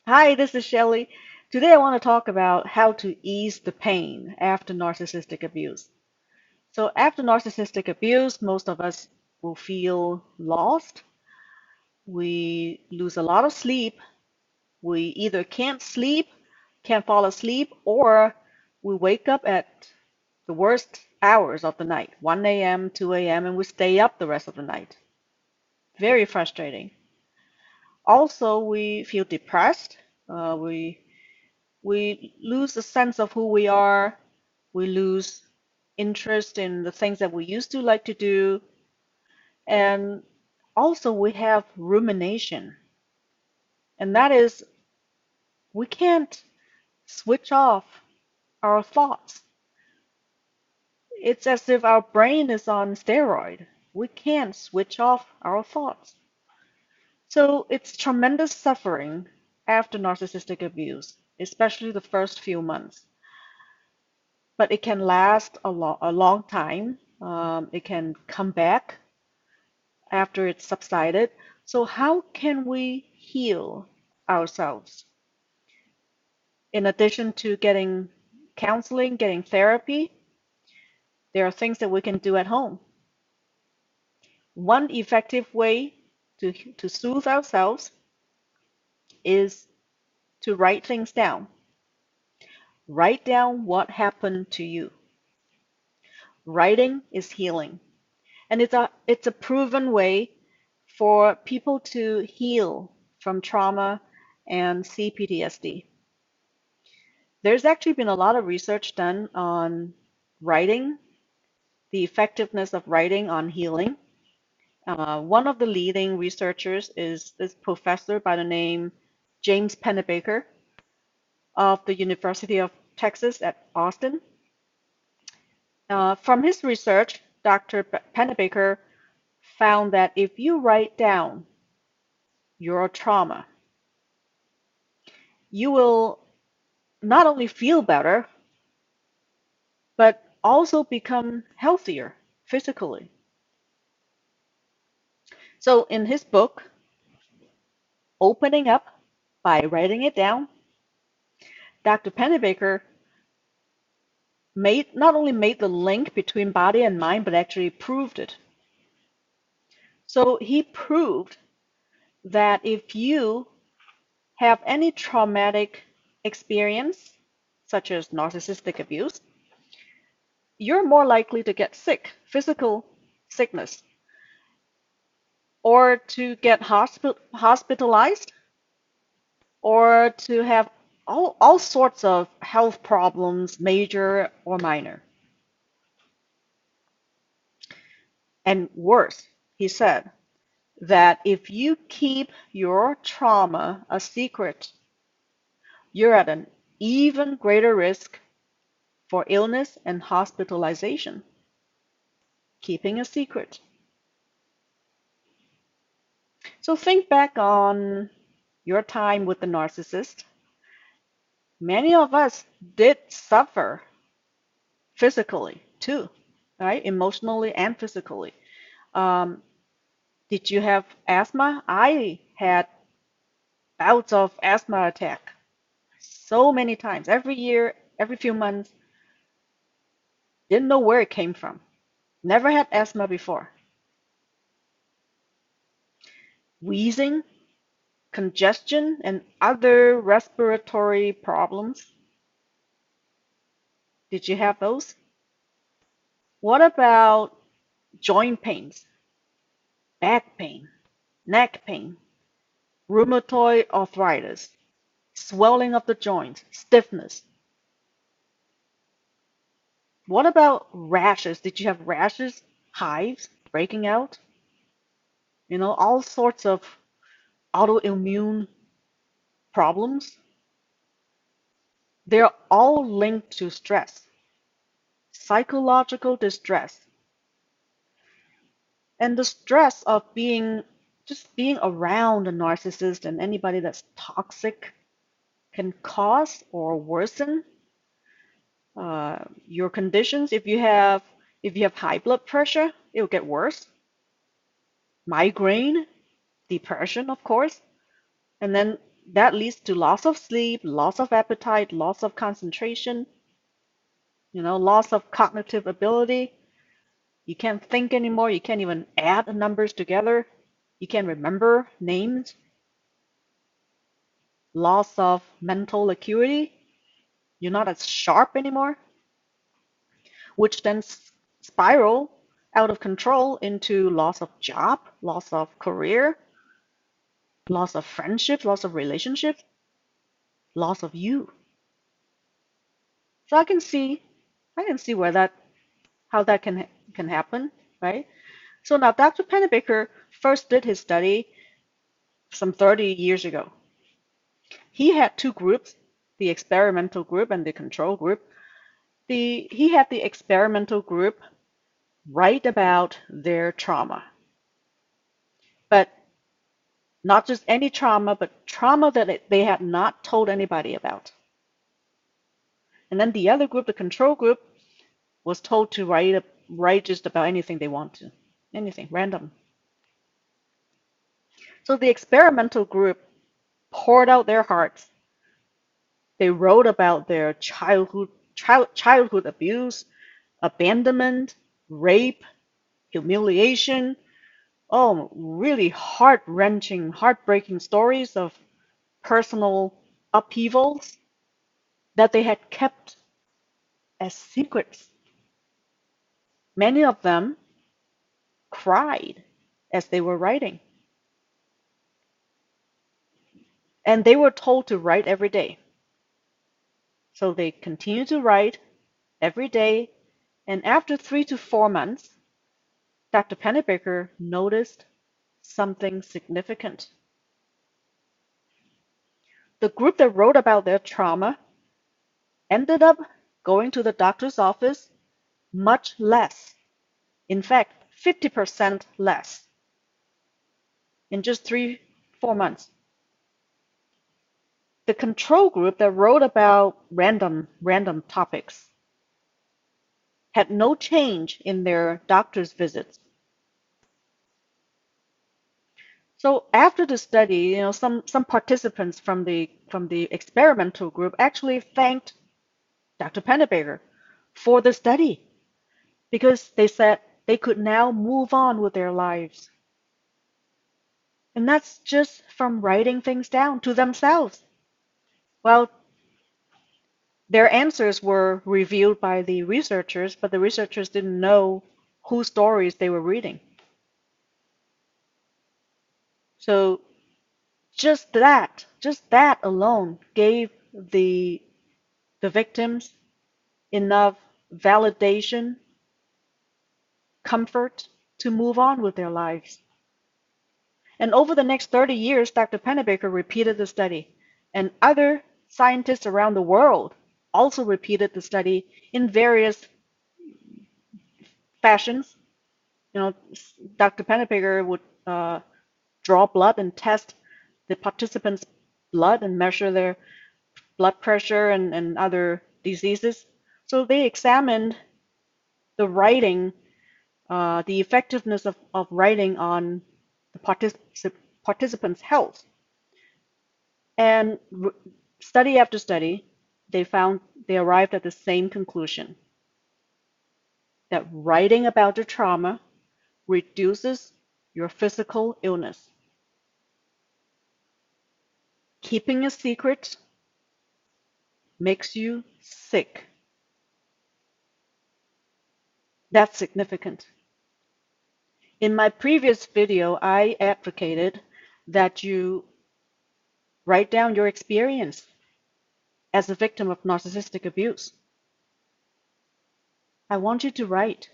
Hi, this is Shelley. Today I want to talk about how to ease the pain after narcissistic abuse. So, after narcissistic abuse, most of us will feel lost. We lose a lot of sleep. We either can't sleep, can't fall asleep, or we wake up at the worst hours of the night, 1 a.m., 2 a.m., and we stay up the rest of the night. Very frustrating. Also, we feel depressed. We lose a sense of who we are. We lose interest in the things that we used to like to do. And also, we have rumination. And that is, we can't switch off our thoughts. It's as if our brain is on steroid. We can't switch off our thoughts. So it's tremendous suffering after narcissistic abuse, especially the first few months. But it can last a long time. It can come back after it's subsided. So how can we heal ourselves? In addition to getting counseling, getting therapy, there are things that we can do at home. One effective way to soothe ourselves is to write things down. Write down what happened to you. Writing is healing. And it's a proven way for people to heal from trauma and CPTSD. There's actually been a lot of research done on writing, the effectiveness of writing on healing. One of the leading researchers is this professor by the name James Pennebaker of the University of Texas at Austin. From his research, Dr. Pennebaker found that if you write down your trauma, you will not only feel better, but also become healthier physically. So in his book, Opening Up by Writing It Down, Dr. Pennebaker not only made the link between body and mind, but actually proved it. So he proved that if you have any traumatic experience, such as narcissistic abuse, you're more likely to get sick, physical sickness, or to get hospitalized, or to have all sorts of health problems, major or minor. And worse, he said that if you keep your trauma a secret, you're at an even greater risk for illness and hospitalization. Keeping a secret. So think back on your time with the narcissist. Many of us did suffer physically too, right? Emotionally and physically. Um, did you have asthma? I had bouts of asthma attack so many times, every year, every few months. Didn't know where it came from. Never had asthma before. Wheezing, congestion, and other respiratory problems. Did you have those? What about joint pains, back pain, neck pain, rheumatoid arthritis, swelling of the joints, stiffness? What about rashes? Did you have rashes, hives, breaking out? All sorts of autoimmune problems. They're all linked to stress, psychological distress, and the stress of being around a narcissist and anybody that's toxic can cause or worsen your conditions. If you have high blood pressure, it'll get worse. Migraine, depression, of course, and then that leads to loss of sleep, loss of appetite, loss of concentration, loss of cognitive ability. You can't think anymore. You can't even add numbers together. You can't remember names. Loss of mental acuity. You're not as sharp anymore, which then spiral out of control into loss of job, loss of career, loss of friendships, loss of relationships, loss of you. So I can see where that how that can happen, right? So now Dr. Pennebaker first did his study some 30 years ago. He had two groups, the experimental group and the control group. He had the experimental group write about their trauma, but not just any trauma, but trauma that they had not told anybody about. And then the other group, the control group, was told to write just about anything they want to, anything, random. So the experimental group poured out their hearts. They wrote about their childhood abuse, abandonment, rape, humiliation. Oh, really heart-wrenching, heartbreaking stories of personal upheavals that they had kept as secrets. Many of them cried as they were writing. And they were told to write every day. So they continued to write every day. And after 3 to 4 months, Dr. Pennebaker noticed something significant. The group that wrote about their trauma ended up going to the doctor's office much less. In fact, 50% less in just 3, 4 months. The control group that wrote about random topics had no change in their doctor's visits. So after the study, some participants from the experimental group actually thanked Dr. Pennebaker for the study because they said they could now move on with their lives. And that's just from writing things down to themselves. Well, their answers were revealed by the researchers, but the researchers didn't know whose stories they were reading. So just that alone gave the victims enough validation, comfort to move on with their lives. And over the next 30 years, Dr. Pennebaker repeated the study, and other scientists around the world also repeated the study in various fashions. Dr. Pennebaker would draw blood and test the participants' blood and measure their blood pressure and other diseases. So they examined the writing, the effectiveness of writing on the participants' health. And study after study, they arrived at the same conclusion that writing about your trauma reduces your physical illness. Keeping a secret makes you sick. That's significant. In my previous video, I advocated that you write down your experience as a victim of narcissistic abuse. I want you to write.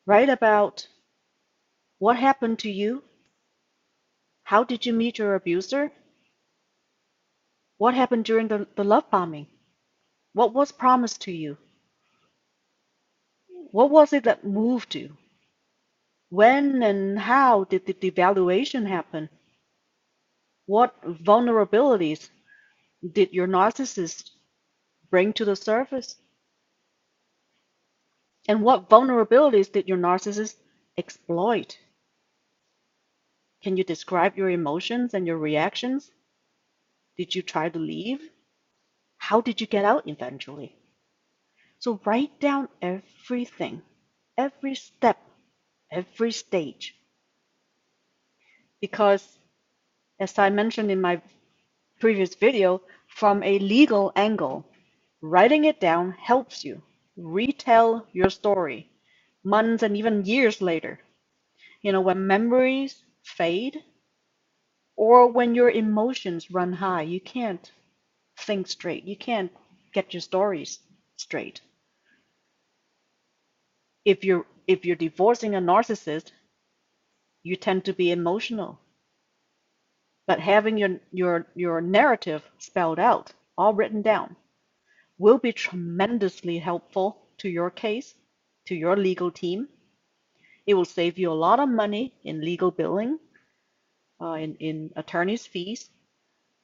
Write about what happened to you. How did you meet your abuser? What happened during the love bombing? What was promised to you? What was it that moved you? When and how did the devaluation happen? What vulnerabilities did your narcissist bring to the surface? And what vulnerabilities did your narcissist exploit? Can you describe your emotions and your reactions? Did you try to leave? How did you get out eventually? So write down everything, every step, every stage. Because, as I mentioned in my previous video, from a legal angle, writing it down helps you retell your story months and even years later. When memories fade or when your emotions run high, you can't think straight. You can't get your stories straight. If you're divorcing a narcissist, you tend to be emotional. But having your narrative spelled out, all written down, will be tremendously helpful to your case, to your legal team. It will save you a lot of money in legal billing, in attorney's fees,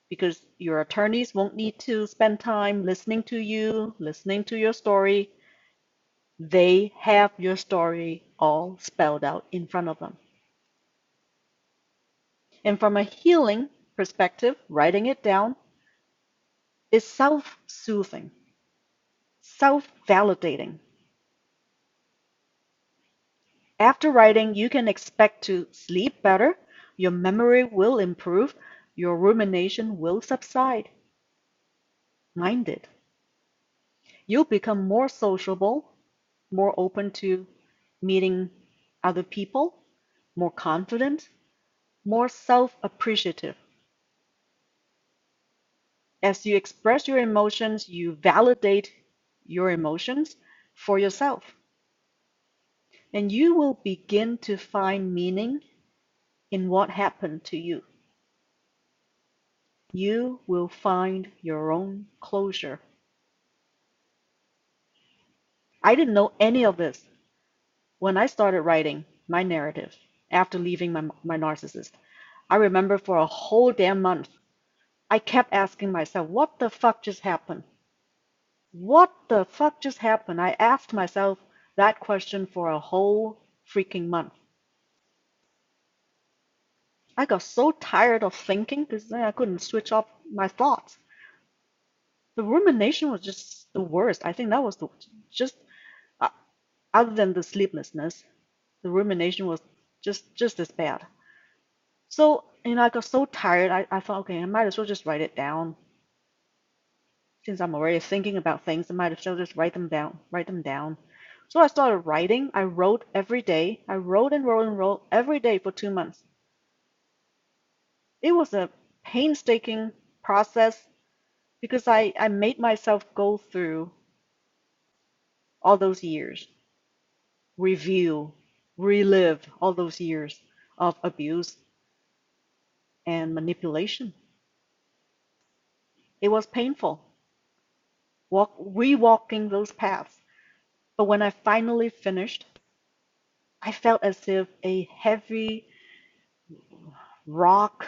because your attorneys won't need to spend time listening to you, listening to your story. They have your story all spelled out in front of them. And from a healing perspective, writing it down is self-soothing, self-validating. After writing, you can expect to sleep better, your memory will improve, your rumination will subside. Mine did. You'll become more sociable, more open to meeting other people, more confident, more self-appreciative. As you express your emotions, you validate your emotions for yourself. And you will begin to find meaning in what happened to you. You will find your own closure. I didn't know any of this when I started writing my narrative after leaving my narcissist. I remember for a whole damn month, I kept asking myself, what the fuck just happened? What the fuck just happened? I asked myself that question for a whole freaking month. I got so tired of thinking because I couldn't switch off my thoughts. The rumination was just the worst. I think that was just uh, other than the sleeplessness, the rumination was just as bad. So, I got so tired. I thought, okay, I might as well just write it down. Since I'm already thinking about things, I might as well just write them down. Write them down. So I started writing. I wrote every day. I wrote and wrote and wrote every day for 2 months. It was a painstaking process because I made myself go through all those years, review, relive all those years of abuse and manipulation. It was painful, rewalking those paths. But when I finally finished, I felt as if a heavy rock,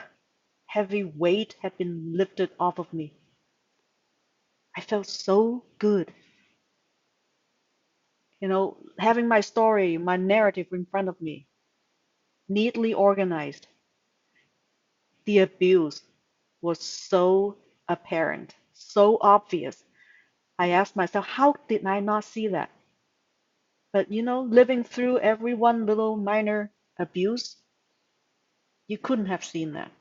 heavy weight had been lifted off of me. I felt so good. Having my story, my narrative in front of me, neatly organized. The abuse was so apparent, so obvious. I asked myself, how did I not see that? But living through every one little minor abuse, you couldn't have seen that.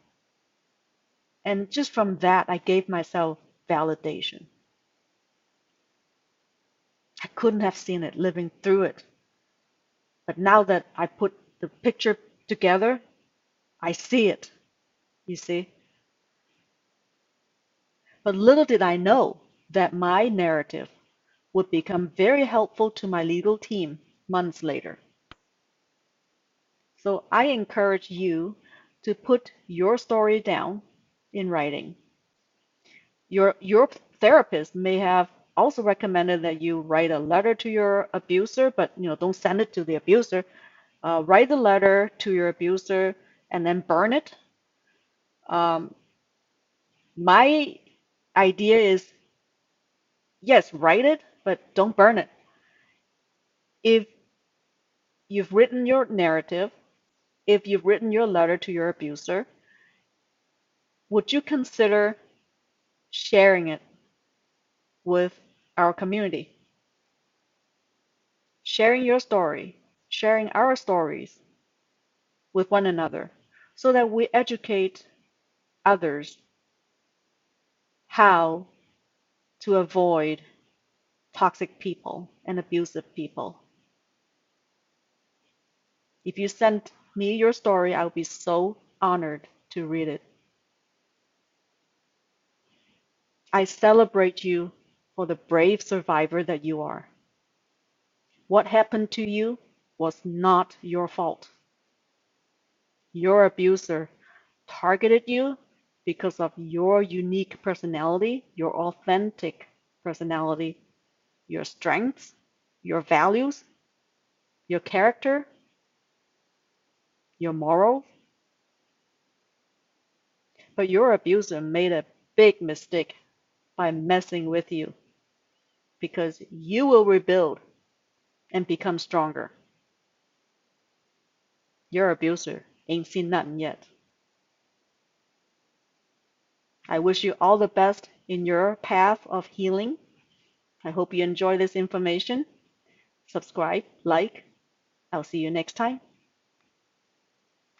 And just from that, I gave myself validation. I couldn't have seen it living through it. But now that I put the picture together, I see it, you see. But little did I know that my narrative would become very helpful to my legal team months later. So I encourage you to put your story down in writing. Your therapist may have also recommended that you write a letter to your abuser, but don't send it to the abuser. Write the letter to your abuser and then burn it. Um, my idea is, yes, write it, but don't burn it. If you've written your narrative, if you've written your letter to your abuser, would you consider sharing it with our community? Sharing your story, sharing our stories with one another so that we educate others how to avoid toxic people and abusive people. If you send me your story, I would be so honored to read it. I celebrate you for the brave survivor that you are. What happened to you was not your fault. Your abuser targeted you because of your unique personality, your authentic personality, your strengths, your values, your character, your morals. But your abuser made a big mistake by messing with you because you will rebuild and become stronger. Your abuser ain't seen nothing yet. I wish you all the best in your path of healing. I hope you enjoy this information. Subscribe, like. I'll see you next time.